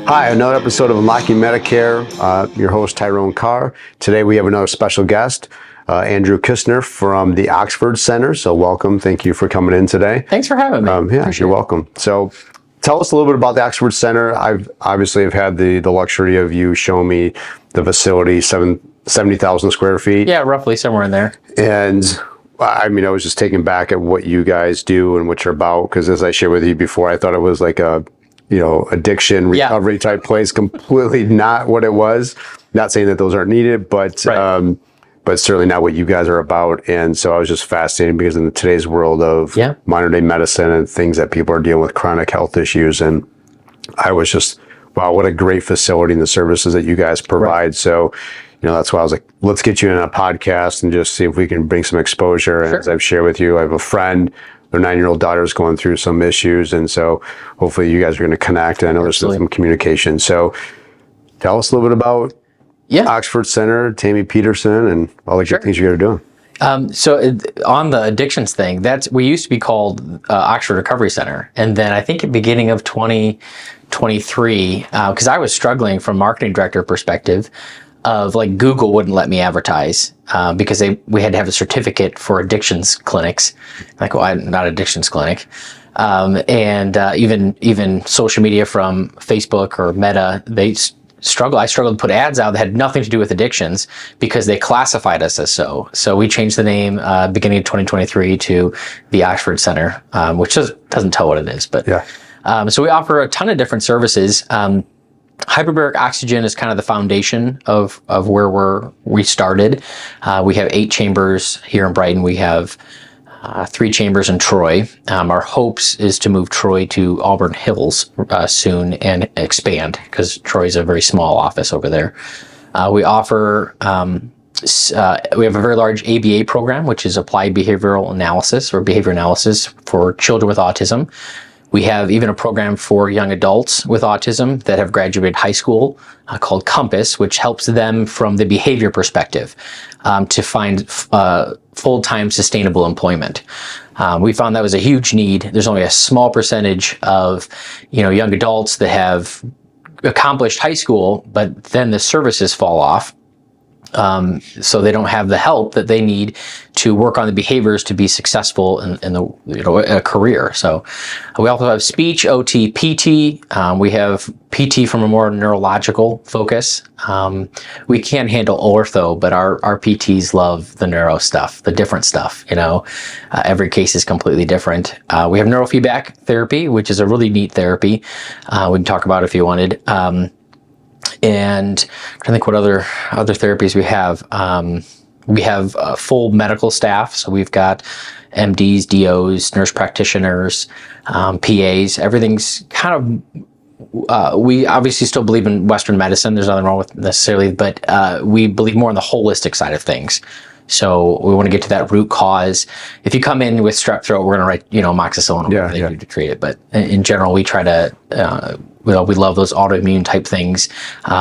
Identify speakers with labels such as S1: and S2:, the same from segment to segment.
S1: Hi, another episode of Unlocking Medicare. Your host, Tyrone Carr. Today we have another special guest, Andrew Kistner from the Oxford Center. So welcome. Thank you for coming in today.
S2: Thanks for having me.
S1: You're welcome. So tell us a little bit about the Oxford Center. I've had the luxury of you showing me the facility, 70,000 square feet.
S2: Yeah, roughly somewhere in there.
S1: And I mean, I was just taken back at what you guys do and what you're about. Because as I shared with you before, I thought it was like a addiction recovery type place. Completely not what it was. Not saying that those aren't needed, but
S2: Right.
S1: But certainly not what you guys are about. And so I was just fascinated because in today's world of modern day medicine and things that people are dealing with chronic health issues, and I was just, wow, what a great facility and the services that you guys provide. Right. So, that's why I was like, let's get you in a podcast and just see if we can bring some exposure. And as I've shared with you, I have a friend. Their 9-year-old daughter is going through some issues, and so hopefully you guys are going to connect. And I know there's some communication. So tell us a little bit about Oxford Center, Tammy Peterson, and all the good things you guys are doing.
S2: So on the addictions thing, we used to be called Oxford Recovery Center. And then I think at the beginning of 2023, because I was struggling from a marketing director perspective, of like Google wouldn't let me advertise because we had to have a certificate for addictions clinics. Like, well, I'm not an addictions clinic. And even social media from Facebook or Meta, I struggled to put ads out that had nothing to do with addictions because they classified us as so. So we changed the name beginning of 2023 to the Oxford Center, which doesn't tell what it is. But so we offer a ton of different services. Hyperbaric oxygen is kind of the foundation of where we started. We have 8 chambers here in Brighton. We have 3 chambers in Troy. Our hopes is to move Troy to Auburn Hills soon and expand because Troy is a very small office over there. We offer we have a very large ABA program, which is applied behavioral analysis or behavior analysis for children with autism. We have even a program for young adults with autism that have graduated high school called Compass, which helps them from the behavior perspective to find full-time sustainable employment. We found that was a huge need. There's only a small percentage of young adults that have accomplished high school, but then the services fall off. So they don't have the help that they need to work on the behaviors to be successful in a career. So we also have speech, OT, PT. We have PT from a more neurological focus. We can't handle ortho, but our PTs love the neuro stuff, the different stuff. Every case is completely different. We have neurofeedback therapy, which is a really neat therapy. We can talk about if you wanted. And I'm trying to think what other therapies we have. We have full medical staff. So we've got MDs, DOs, nurse practitioners, PAs. Everything's kind of, we obviously still believe in Western medicine. There's nothing wrong with necessarily, but we believe more in the holistic side of things. So we want to get to that root cause. If you come in with strep throat, we're going to write, amoxicillin to treat it. But in general, we try to, we love those autoimmune type things.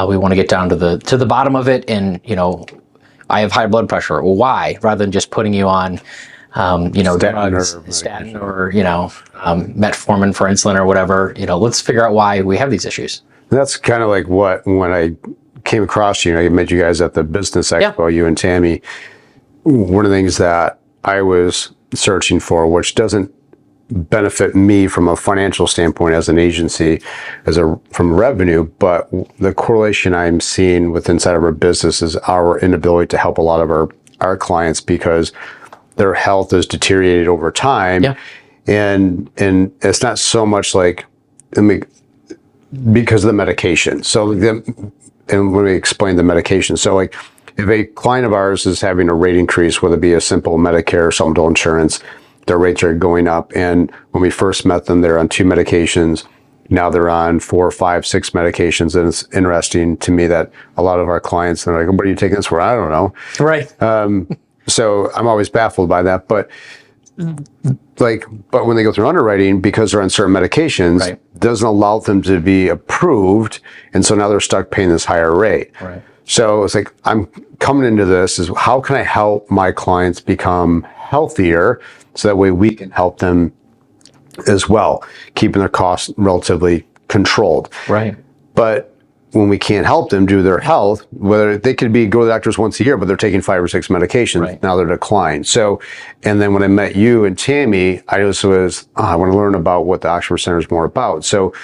S2: We want to get down to the bottom of it. And, I have high blood pressure. Well, why? Rather than just putting you on, statin or metformin for insulin or whatever, let's figure out why we have these issues.
S1: That's kind of like when I came across you, I met you guys at the business expo, you and Tammy. One of the things that I was searching for, which doesn't benefit me from a financial standpoint as an agency, from revenue, but the correlation I'm seeing with inside of our business is our inability to help a lot of our clients because their health has deteriorated over time. Yeah. And it's not so much like, because of the medication. So and when we explain the medication, so like if a client of ours is having a rate increase, whether it be a simple Medicare or supplemental insurance, their rates are going up. And when we first met them, they're on 2 medications. Now they're on 4, 5, 6 medications. And it's interesting to me that a lot of our clients, they're like, what are you taking this for? I don't know.
S2: Right.
S1: So I'm always baffled by that. But when they go through underwriting, because they're on certain medications, doesn't allow them to be approved. And so now they're stuck paying this higher rate. Right. So it's like, I'm coming into this is how can I help my clients become healthier so that way we can help them as well, keeping their costs relatively controlled.
S2: Right.
S1: But when we can't help them due to their health, whether they could go to the doctors once a year, but they're taking 5 or 6 medications,
S2: Right.
S1: now they're declined. So, and then when I met you and Tammy, I just was, I want to learn about what the Oxford Center is more about. So,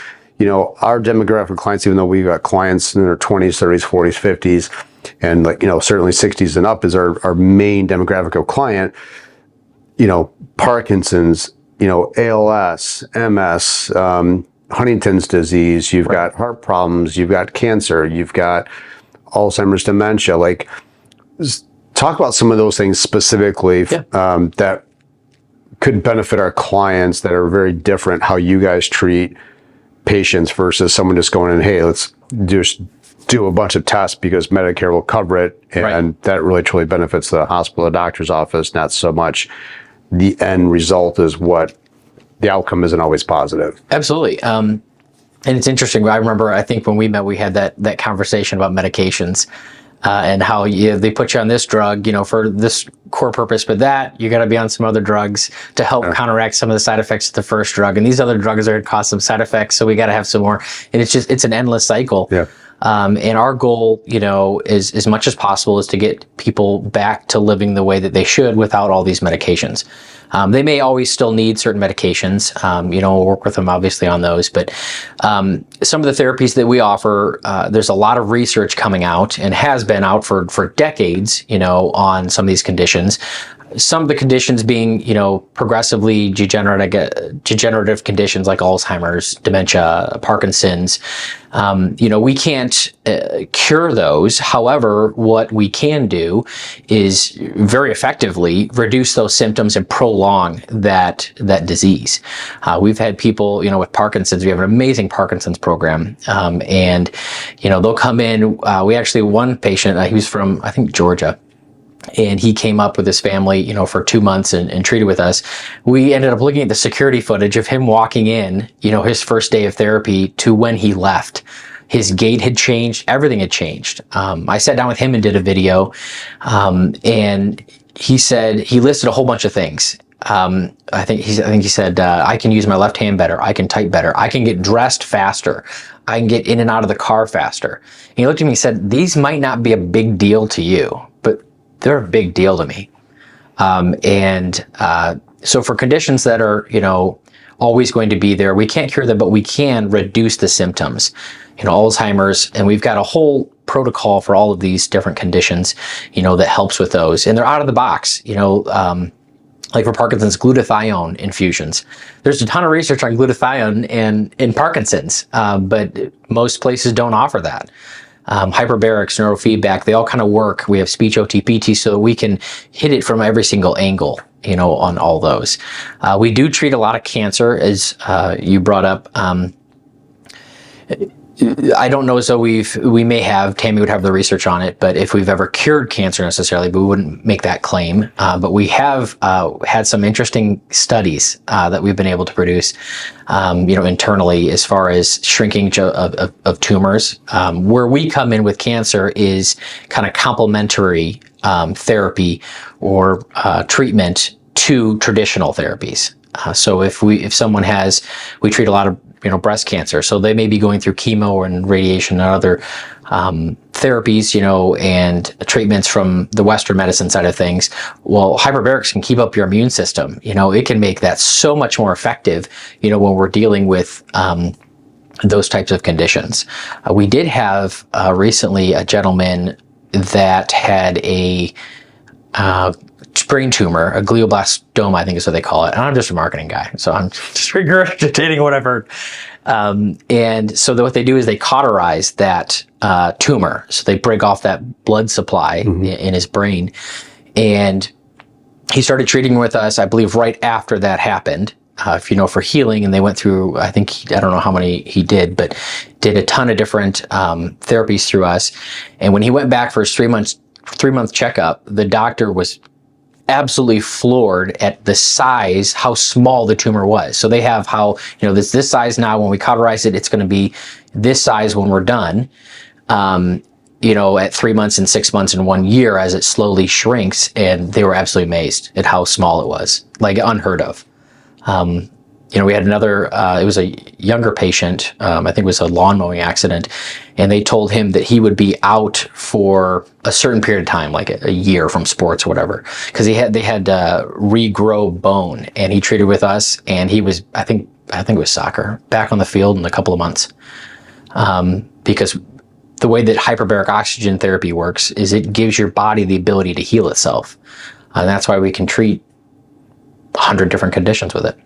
S1: our demographic clients, even though we've got clients in their 20s, 30s, 40s, 50s, and certainly 60s and up is our main demographic of client, Parkinson's, ALS, MS, Huntington's disease, you've got heart problems, you've got cancer, you've got Alzheimer's, dementia. Like, talk about some of those things specifically that could benefit our clients that are very different, how you guys treat patients versus someone just going in, hey, let's just do a bunch of tests because Medicare will cover it. And that really truly benefits the hospital, the doctor's office, not so much the end result is what the outcome isn't always positive.
S2: Absolutely. And it's interesting. I remember, I think when we met, we had that conversation about medications and how they put you on this drug, for this core purpose, but that you got to be on some other drugs to help counteract some of the side effects of the first drug. And these other drugs are going to cause some side effects. So we got to have some more. And it's an endless cycle.
S1: Yeah.
S2: And our goal, is as much as possible is to get people back to living the way that they should without all these medications. They may always still need certain medications. We'll work with them obviously on those, but some of the therapies that we offer, there's a lot of research coming out and has been out for decades, on some of these conditions. Some of the conditions being, progressively degenerative conditions like Alzheimer's, dementia, Parkinson's. We can't cure those. However, what we can do is very effectively reduce those symptoms and prolong that disease. We've had people, with Parkinson's. We have an amazing Parkinson's program, and they'll come in. We actually one patient. He was from, I think, Georgia. And he came up with his family, for 2 months and treated with us. We ended up looking at the security footage of him walking in, his first day of therapy to when he left. His gait had changed. Everything had changed. I sat down with him and did a video. And he said, he listed a whole bunch of things. I think he said, I can use my left hand better. I can type better. I can get dressed faster. I can get in and out of the car faster. And he looked at me and said, these might not be a big deal to you, but they're a big deal to me. So for conditions that are, always going to be there, we can't cure them, but we can reduce the symptoms. Alzheimer's, and we've got a whole protocol for all of these different conditions, that helps with those. And they're out of the box, like for Parkinson's, glutathione infusions. There's a ton of research on glutathione and in Parkinson's, but most places don't offer that. Hyperbarics, neurofeedback, they all kind of work. We have speech OTPT, so we can hit it from every single angle, on all those. We do treat a lot of cancer, as you brought up. I don't know, so we may have, Tammy would have the research on it, but if we've ever cured cancer necessarily, but we wouldn't make that claim. But we have had some interesting studies that we've been able to produce, internally as far as shrinkage of tumors. Where we come in with cancer is kind of complementary therapy or treatment to traditional therapies. So if someone we treat a lot of breast cancer, so they may be going through chemo and radiation and other therapies, and treatments from the Western medicine side of things. Well, hyperbarics can keep up your immune system. It can make that so much more effective, when we're dealing with those types of conditions. We did have recently a gentleman that had a brain tumor, a glioblastoma, I think is what they call it. And I'm just a marketing guy, so I'm just regurgitating what I've heard. And so what they do is they cauterize that tumor. So they break off that blood supply in his brain. And he started treating with us, I believe, right after that happened. For healing, and they went through, I don't know how many he did, but did a ton of different therapies through us. And when he went back for his 3-month checkup, the doctor was absolutely floored at the size, how small the tumor was. So they have this size now. When we cauterize it, it's going to be this size when we're done. At 3 months and 6 months and 1 year, as it slowly shrinks, and they were absolutely amazed at how small it was, like unheard of. we had another, it was a younger patient, I think it was a lawn mowing accident, and they told him that he would be out for a certain period of time, like a year from sports or whatever, because they had regrow bone, and he treated with us, and he was, I think it was soccer, back on the field in a couple of months. Because the way that hyperbaric oxygen therapy works is it gives your body the ability to heal itself. And that's why we can treat 100 different conditions with it.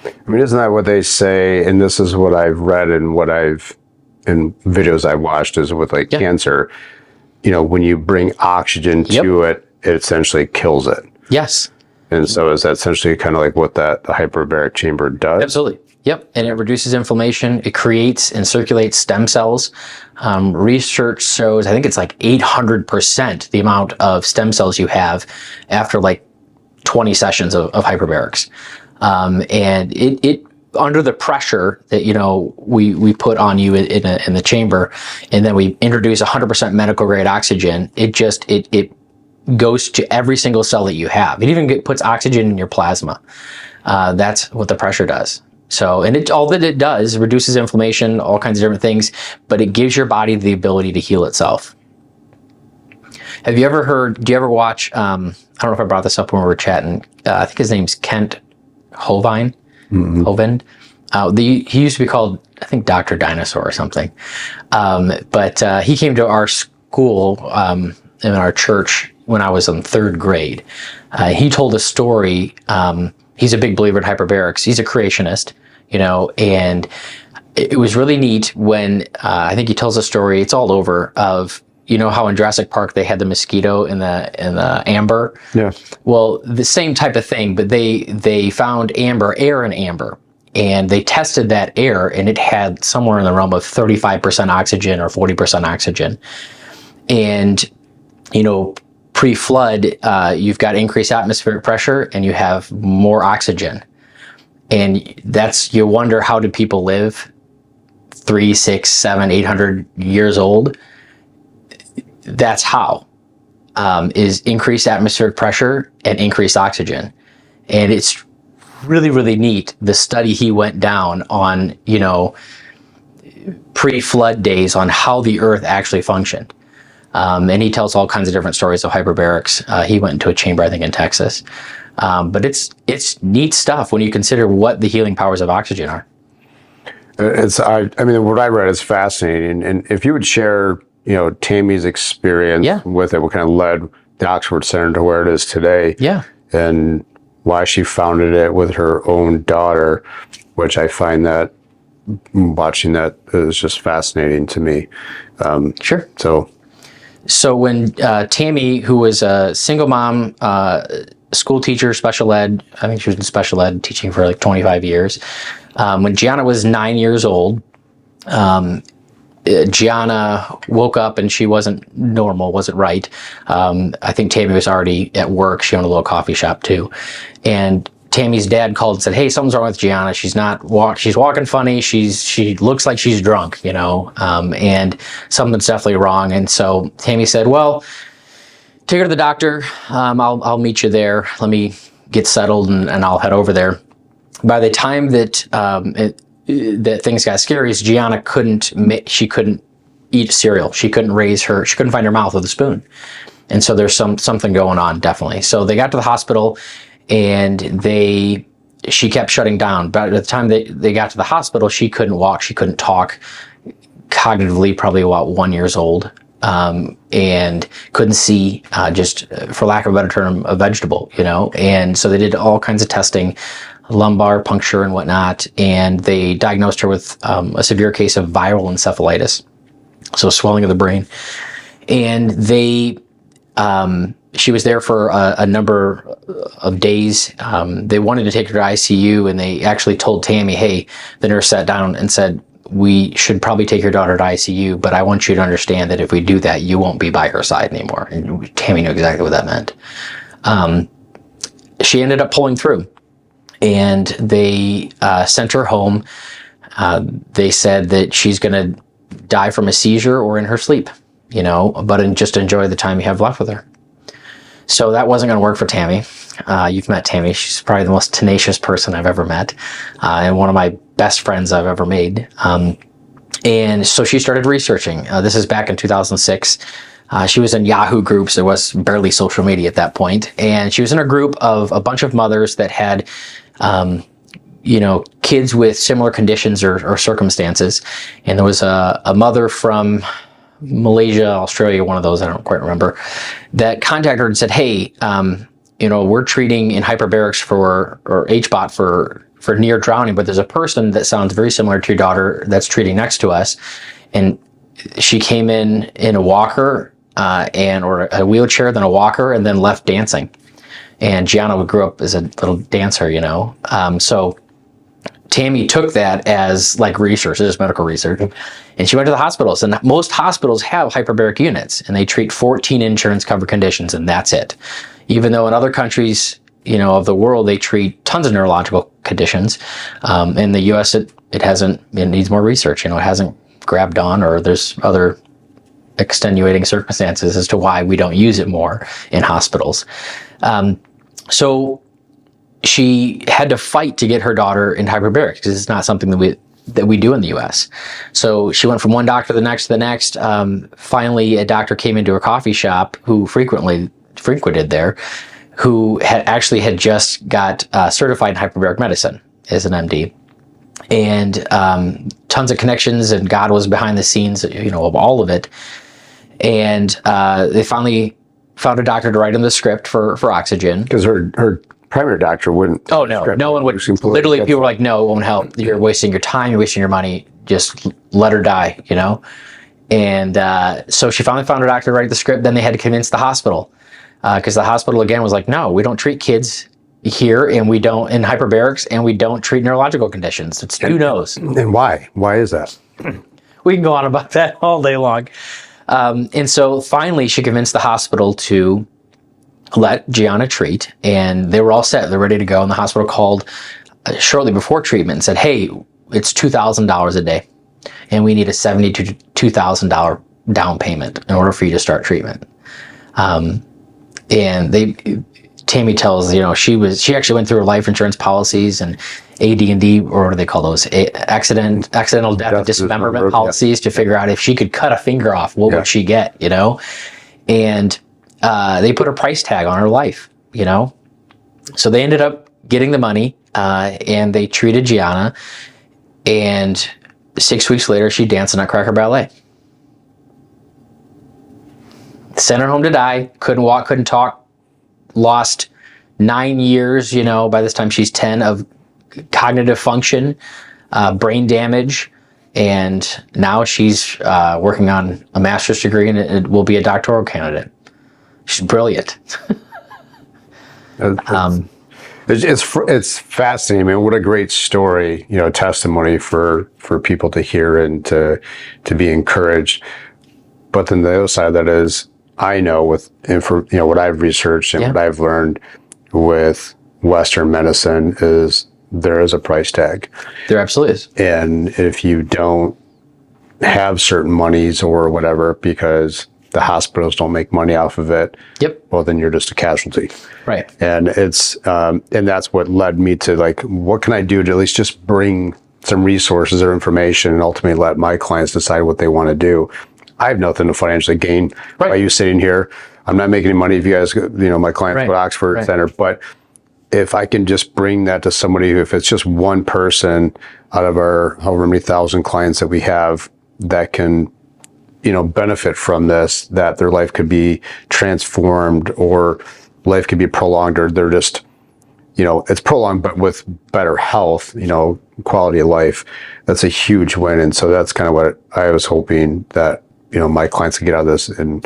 S1: I mean, isn't that what they say? And this is what I've read and in videos I've watched is with like cancer, when you bring oxygen to it, it essentially kills it.
S2: Yes.
S1: And so is that essentially kind of like what the hyperbaric chamber does?
S2: Absolutely. Yep. And it reduces inflammation. It creates and circulates stem cells. Research shows, I think it's like 800% the amount of stem cells you have after like 20 sessions of hyperbarics. And it under the pressure that, we put on you in the chamber, and then we introduce 100% medical grade oxygen, it goes to every single cell that you have. It even puts oxygen in your plasma. That's what the pressure does. So, and all that it does reduces inflammation, all kinds of different things, but it gives your body the ability to heal itself. Do you ever watch, I don't know if I brought this up when we were chatting, I think his name's Kent Hovind. Hovind. He used to be called, I think, Dr. Dinosaur or something. But he came to our school, in our church when I was in 3rd grade. He told a story. He's a big believer in hyperbarics. He's a creationist, and it was really neat when I think he tells a story. It's all over of, how in Jurassic Park they had the mosquito in the amber. Yeah. Well, the same type of thing, but they found air in amber, and they tested that air, and it had somewhere in the realm of 35% oxygen or 40% oxygen, and pre-flood, you've got increased atmospheric pressure and you have more oxygen. And you wonder, how did people live 3, 6, 7, 800 years old? That's how, is increased atmospheric pressure and increased oxygen. And it's really, really neat, the study he went down on, pre-flood days on how the earth actually functioned. And he tells all kinds of different stories of hyperbarics. He went into a chamber, I think, in Texas. But it's neat stuff when you consider what the healing powers of oxygen are.
S1: I mean, what I read is fascinating. And if you would share, Tammy's experience with it, what kind of led the Oxford Center to where it is today. Yeah. And why she founded it with her own daughter, which I find that watching that is just fascinating to me.
S2: Sure. So when Tammy, who was a single mom, school teacher, special ed, I think she was in special ed teaching for like 25 years. When Gianna was 9 years old, Gianna woke up and she wasn't normal, wasn't right. I think Tammy was already at work. She owned a little coffee shop too. And Tammy's dad called and said, "Hey, something's wrong with Gianna. She's walking funny. She looks like she's drunk, and something's definitely wrong." And so Tammy said, "Well, take her to the doctor. I'll meet you there. Let me get settled and I'll head over there." By the time that that things got scary, is Gianna couldn't eat cereal. She couldn't find her mouth with a spoon. And so there's something going on, definitely. So they got to the hospital, and she kept shutting down. But at the time they got to the hospital, she couldn't walk, she couldn't talk, cognitively probably about 1 year old, and couldn't see, just for lack of a better term, a vegetable, And so they did all kinds of testing, lumbar puncture and whatnot, and they diagnosed her with a severe case of viral encephalitis, so swelling of the brain. And she was there for a number of days. They wanted to take her to ICU, and they actually told Tammy, "Hey," the nurse sat down and said, "We should probably take your daughter to ICU, but I want you to understand that if we do that, you won't be by her side anymore." And Tammy knew exactly what that meant. She ended up pulling through, and they sent her home. They said that she's going to die from a seizure or in her sleep, but just enjoy the time you have left with her. So that wasn't going to work for Tammy, You've met Tammy. She's probably the most tenacious person I've ever met, and one of my best friends I've ever made. And so she started researching. This is back in 2006. She was in Yahoo groups. There was barely social media at that point. And she was in a group of a bunch of mothers that had, kids with similar conditions or circumstances. And there was a mother from Malaysia, Australia, one of those, I don't quite remember, that contacted her and said, hey, we're treating in hyperbarics or HBOT for near drowning, but there's a person that sounds very similar to your daughter that's treating next to us. And she came in a walker or a wheelchair, then a walker, and then left dancing. And Gianna grew up as a little dancer, so Tammy took that as like research, as medical research, and she went to the hospitals. And most hospitals have hyperbaric units, and they treat 14 insurance covered conditions, and that's it. Even though in other countries, of the world, they treat tons of neurological conditions. In the U.S., it needs more research. It hasn't grabbed on, or there's other extenuating circumstances as to why we don't use it more in hospitals. So she had to fight to get her daughter in hyperbarics because it's not something that we do in the U.S. So she went from one doctor to the next. Finally, a doctor came into her coffee shop who frequently frequented there, who had just got certified in hyperbaric medicine as an MD. And tons of connections, and God was behind the scenes, of all of it. And they finally found a doctor to write him the script for oxygen.
S1: Because her primary doctor wouldn't.
S2: Oh, no. No one would. Literally, people were like, no, it won't help. You're wasting your time. You're wasting your money. Just let her die, And so she finally found a doctor to write the script. Then they had to convince the hospital. Because the hospital, again, was like, no, we don't treat kids here, and we don't in hyperbarics, and we don't treat neurological conditions. It's who knows.
S1: And why? Why is that?
S2: We can go on about that all day long. And so finally, she convinced the hospital to let Gianna treat, and they were all set. They're ready to go. And the hospital called shortly before treatment and said, hey, it's $2,000 a day, and we need a $72,000 down payment in order for you to start treatment. And Tammy tells, she actually went through her life insurance policies and AD&D, or what do they call those? Accidental death and dismemberment policies to figure out if she could cut a finger off, what would she get, And they put a price tag on her life, So they ended up getting the money, and they treated Gianna, and 6 weeks later, she danced in Nutcracker Ballet. Sent her home to die, couldn't walk, couldn't talk, lost 9 years, by this time she's 10, of cognitive function, brain damage, and now she's working on a master's degree, and it will be a doctoral candidate. She's brilliant.
S1: It's fascinating. I mean, what a great story, testimony for people to hear and to be encouraged. But then the other side of that is, I know what I've researched and what I've learned with Western medicine is there is a price tag.
S2: There absolutely is.
S1: And if you don't have certain monies or whatever, because the hospitals don't make money off of it, well, then you're just a casualty.
S2: Right.
S1: And it's and that's what led me to what can I do to at least just bring some resources or information and ultimately let my clients decide what they want to do. I have nothing to financially gain by you sitting here. I'm not making any money if you guys, my clients go to Oxford Center. But if I can just bring that to somebody, if it's just one person out of our however many thousand clients that we have that can, benefit from this, that their life could be transformed or life could be prolonged, or they're just, it's prolonged, but with better health, quality of life, that's a huge win. And so that's kind of what I was hoping that, my clients could get out of this, and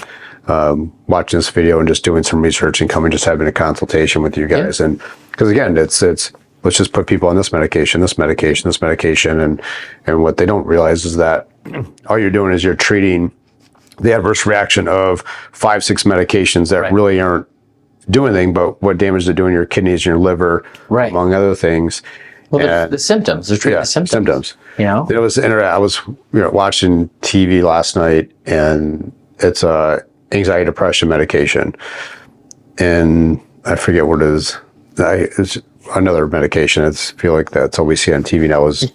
S1: watching this video and just doing some research and coming, just having a consultation with you guys. And because again, it's let's just put people on this medication, and what they don't realize is that all you're doing is you're treating the adverse reaction of 5-6 medications that really aren't doing anything, but what damage they're doing to your kidneys and your liver, among other things.
S2: Well, the symptoms. They're treating the symptoms.
S1: It was I was watching TV last night, and it's anxiety depression medication, and I forget what it is. It's another medication. I feel like that's all we see on TV now is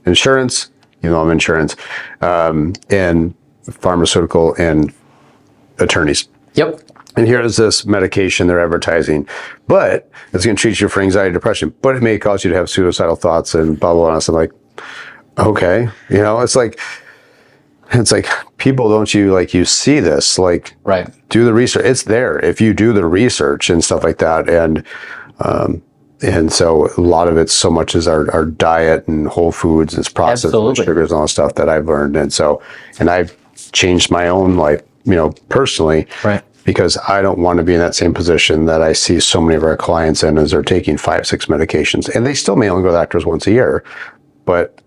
S1: insurance, I'm insurance, and pharmaceutical and attorneys.
S2: Yep.
S1: And here's this medication they're advertising, but it's going to treat you for anxiety, depression, but it may cause you to have suicidal thoughts and blah, blah, blah. So I'm like, okay. It's like people, don't you, like, you see this, like, do the research. It's there if you do the research and stuff like that. And so a lot of it, so much as our diet and whole foods and processed sugars and all that stuff that I've learned. And I've changed my own life, personally, because I don't want to be in that same position that I see so many of our clients in, as they're taking 5, 6 medications, and they still may only go to the doctors once a year, but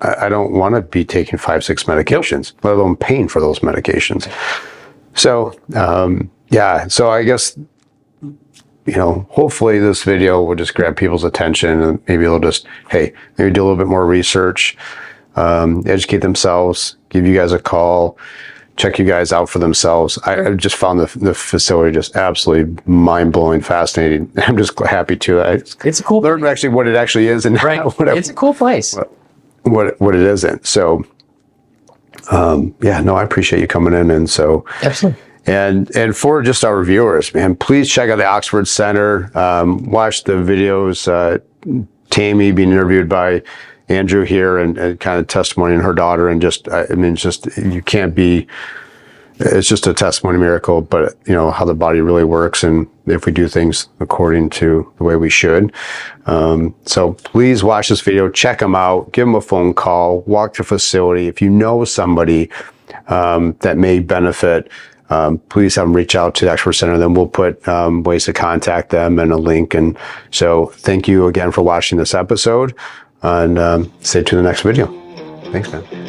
S1: I don't want to be taking 5, 6 medications, let alone paying for those medications. So, so I guess, hopefully this video will just grab people's attention, and maybe they'll just, maybe do a little bit more research, educate themselves, give you guys a call, check you guys out for themselves. I just found the facility just absolutely mind-blowing, fascinating. I'm just happy to.
S2: It's a cool
S1: learn actually what it actually is, and
S2: it's a cool place.
S1: What it isn't. So, I appreciate you coming in, and so
S2: absolutely.
S1: And for just our viewers, man, please check out the Oxford Center. Watch the videos. Tammy being interviewed by Andrew here, and kind of testimony and her daughter, and you can't be. It's just a testimony miracle, but how the body really works, and if we do things according to the way we should. So please watch this video, check them out, give them a phone call, walk the facility. If you know somebody that may benefit, please have them reach out to the Oxford Center. Then we'll put ways to contact them and a link. And so thank you again for watching this episode, and stay tuned to the next video. Thanks, man.